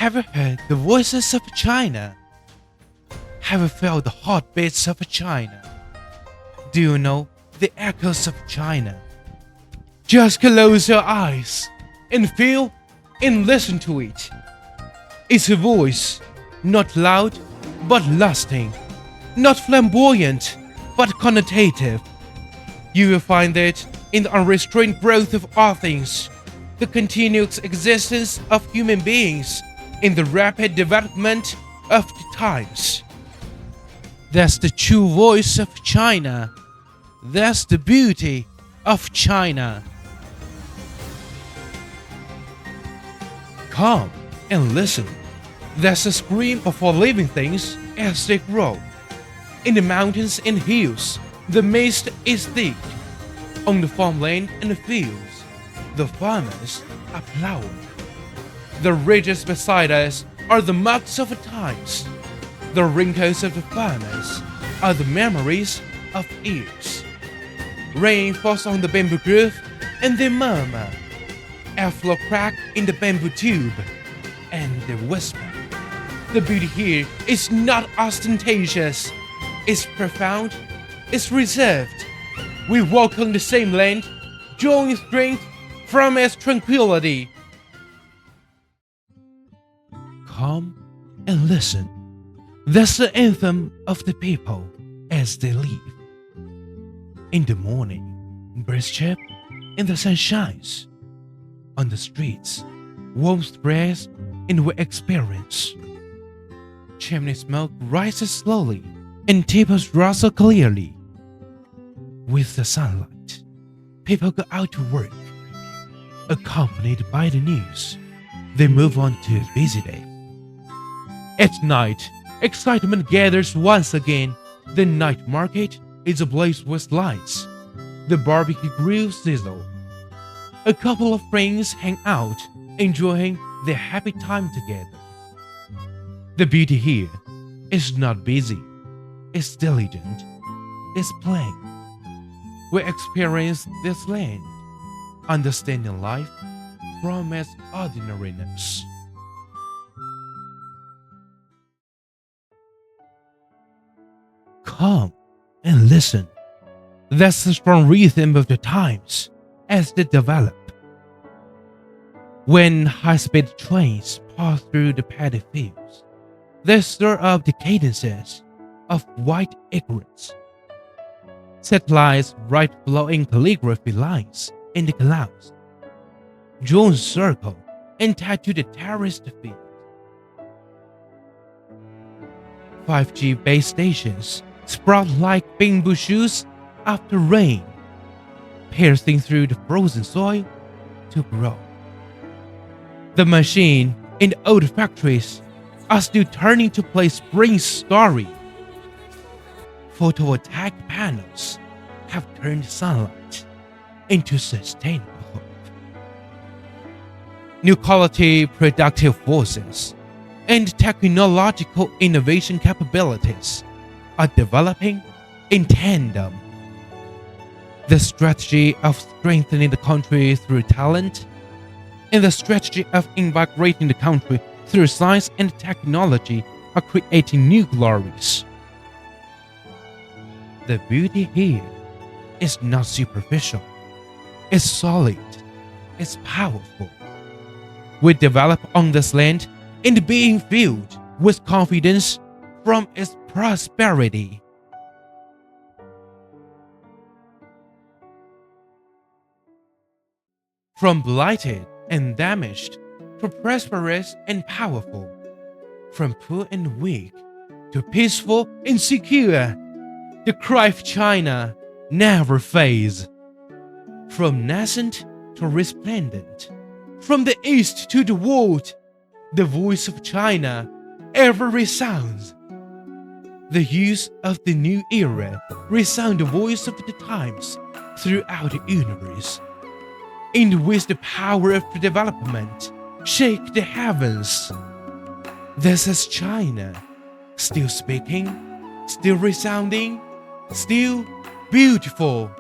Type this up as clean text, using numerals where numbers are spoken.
Have you heard the voices of China? Have you felt the heartbeats of China? Do you know the echoes of China? Just close your eyes and feel and listen to it. It's a voice, not loud but lasting, not flamboyant but connotative. You will find it in the unrestrained growth of all things, the continuous existence of human beings, in the rapid development of the times. That's the true voice of China. That's the beauty of China. Come and listen. That's the scream of all living things as they grow. In the mountains and hills, the mist is thick. On the farmland and the fields, the farmers are plowing. The ridges beside us are the marks of the times. The wrinkles of the farmers are the memories of years. Rain falls on the bamboo grove and they murmur. Airflow crack in the bamboo tube and they whisper. The beauty here is not ostentatious. It's profound. It's reserved. We walk on the same land, drawing strength from its tranquility. Come and listen. That's the anthem of the people as they live. In the morning, birds chirp and the sun shines. On the streets, warmth spreads and we experience. Chimney smoke rises slowly and tables rustle clearly. With the sunlight, people go out to work. Accompanied by the news, they move on to a busy day. At night, excitement gathers once again. The night market is ablaze with lights. The barbecue grills sizzle. A couple of friends hang out, enjoying their happy time together. The beauty here is not busy, it's diligent, it's plain. We experience this land, understanding life from its ordinariness. Come and listen. That's the strong rhythm of the times as they develop. When high-speed trains pass through the paddy fields, they stir up the cadences of white ignorance. Satellites write flowing calligraphy lines in the clouds. Drones circle and tattoo the terraced field. 5G base stations sprout like bamboo shoots after rain, piercing through the frozen soil to grow. The machine in the old factories are still turning to play spring's story. Photovoltaic panels have turned sunlight into sustainable hope. New quality productive forces and technological innovation capabilities are developing in tandem. The strategy of strengthening the country through talent and the strategy of invigorating the country through science and technology are creating new glories. The beauty here is not superficial, it's solid, it's powerful. We develop on this land and being filled with confidence from its prosperity. From blighted and damaged to prosperous and powerful, from poor and weak to peaceful and secure, the cry of China never fades. From nascent to resplendent, from the east to the world, the voice of China ever resounds. The youth of the new era resound the voice of the times throughout the universe. And with the power of development, shake the heavens. This is China, still speaking, still resounding, still beautiful.